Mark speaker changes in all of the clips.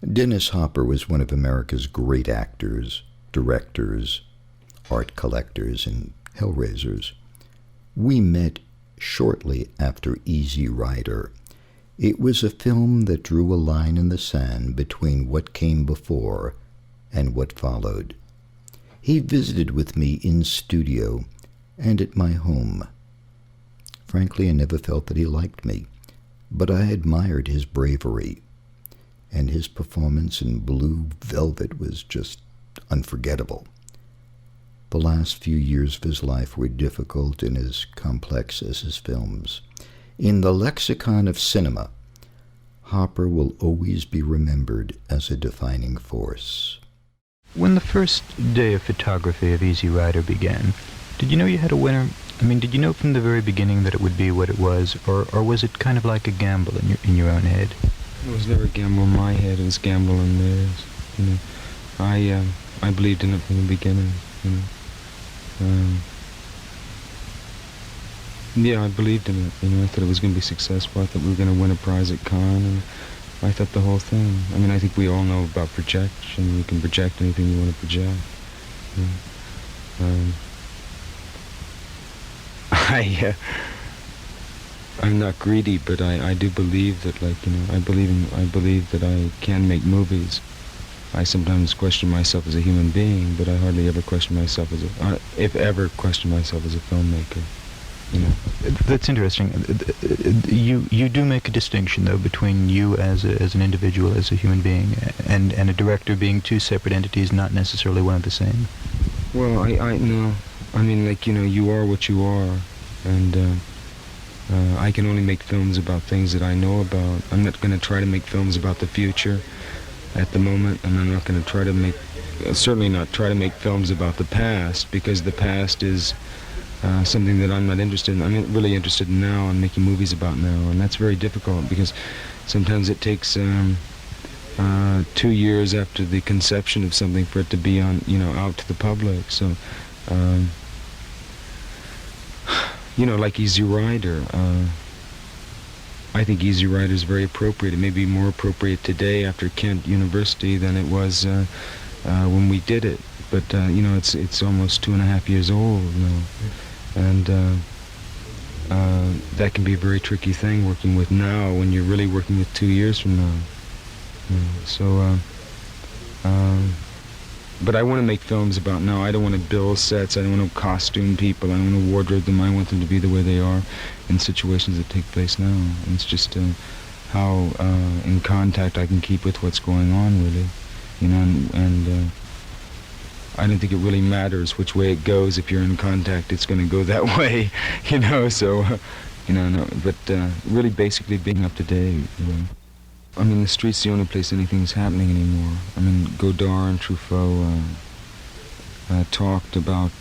Speaker 1: Dennis Hopper was one of America's great actors, directors, art collectors, and hellraisers. We met shortly after Easy Rider. It was a film that drew a line in the sand between what came before and what followed. He visited with me in studio and at my home. Frankly, I never felt that he liked me, but I admired his bravery, and his performance in Blue Velvet was just unforgettable. The last few years of his life were difficult and as complex as his films. In the lexicon of cinema, Hopper will always be remembered as a defining force.
Speaker 2: When the first day of photography of Easy Rider began, did you know you had a winner? I mean, did you know from the very beginning that it would be what it was, or was it kind of like a gamble in your own head?
Speaker 3: It was never a gamble in my head, it was a gamble in theirs. You know, I believed in it from the beginning, you know. Yeah, I believed in it, you know. I thought it was going to be successful. I thought we were going to win a prize at Cannes, and I thought the whole thing. I mean, I think we all know about projection. You can project anything you want to project. You know. I'm not greedy, but I do believe that, like, you know, I believe that I can make movies. I sometimes question myself as a human being, but I hardly ever question myself as if ever question myself as a filmmaker. You know.
Speaker 2: That's interesting. You do make a distinction, though, between you as an individual, as a human being, and a director being two separate entities, not necessarily one and the same.
Speaker 3: Well, I no. I mean, like, you know, you are what you are, and I can only make films about things that I know about. I'm not going to try to make films about the future at the moment, and I'm not going to try to make, certainly not try to make films about the past, because the past is something that I'm not interested in. I'm really interested in now and making movies about now, and that's very difficult because sometimes it takes 2 years after the conception of something for it to be on, you know, out to the public. So, you know, like Easy Rider. I think Easy Rider is very appropriate. It may be more appropriate today after Kent University than it was when we did it. But you know, it's almost 2.5 years old now, and that can be a very tricky thing working with now when you're really working with 2 years from now. So, but I want to make films about now. I don't want to build sets. I don't want to costume people. I don't want to wardrobe them. I want them to be the way they are in situations that take place now. And it's just how in contact I can keep with what's going on, really, you know, and I don't think it really matters which way it goes. If you're in contact, it's going to go that way, you know. So, you know, no, but really, basically being up to date, you know. I mean, the street's the only place anything's happening anymore. I mean, Godard and Truffaut talked about.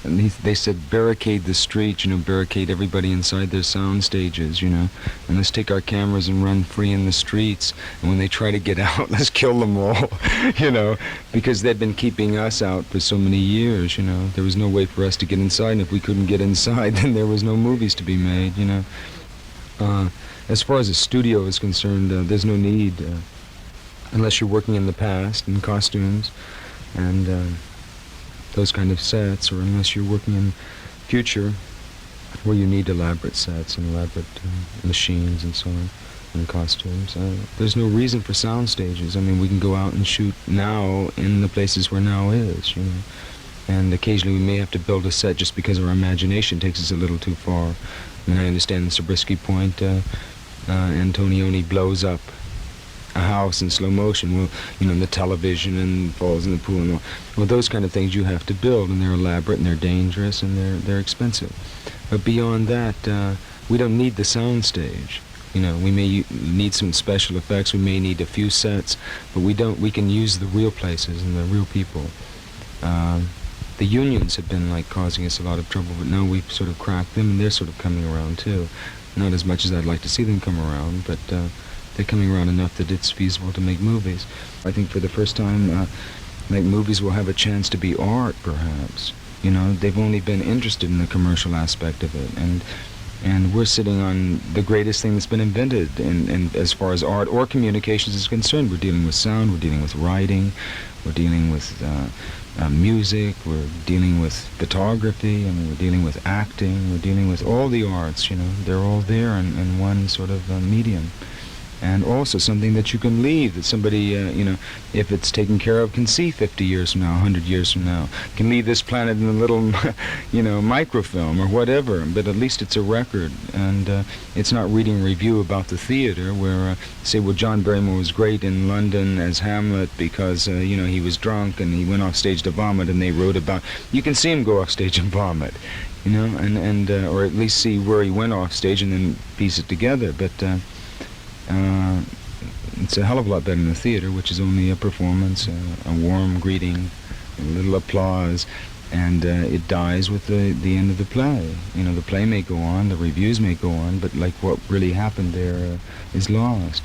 Speaker 3: And they said barricade the streets, you know, barricade everybody inside their sound stages, you know, and let's take our cameras and run free in the streets, and when they try to get out, let's kill them all, you know, because they'd been keeping us out for so many years, you know. There was no way for us to get inside, and if we couldn't get inside, then there was no movies to be made, you know. As far as a studio is concerned, there's no need, unless you're working in the past, in costumes, and those kind of sets, or unless you're working in future where you need elaborate sets and elaborate machines and so on, and costumes. There's no reason for sound stages. I mean, we can go out and shoot now in the places where now is, you know. And occasionally we may have to build a set just because our imagination takes us a little too far. I mean, I understand in Zabriskie Point, Antonioni blows up a house in slow motion, well, you know, the television and falls in the pool and all. Well, those kind of things you have to build, and they're elaborate and they're dangerous and they're expensive. But beyond that, we don't need the sound stage. You know, we may need some special effects, we may need a few sets, but we can use the real places and the real people. The unions have been like causing us a lot of trouble, but now we've sort of cracked them, and they're sort of coming around too. Not as much as I'd like to see them come around, but they're coming around enough that it's feasible to make movies. I think for the first time, like, movies will have a chance to be art, perhaps. You know, they've only been interested in the commercial aspect of it, and And we're sitting on the greatest thing that's been invented in as far as art or communications is concerned. We're dealing with sound, we're dealing with writing, we're dealing with music, we're dealing with photography, I mean, we're dealing with acting, we're dealing with all the arts, you know. They're all there in one sort of medium. And also something that you can leave, that somebody, you know, if it's taken care of, can see 50 years from now, 100 years from now. Can leave this planet in a little, you know, microfilm or whatever, but at least it's a record. And it's not reading a review about the theater where, say, well, John Barrymore was great in London as Hamlet because, you know, he was drunk and he went off stage to vomit, and they wrote about, you can see him go off stage and vomit, you know, and or at least see where he went off stage and then piece it together. But it's a hell of a lot better in the theater, which is only a performance, a warm greeting, a little applause, and it dies with the end of the play. You know, the play may go on, the reviews may go on, but like what really happened there is lost.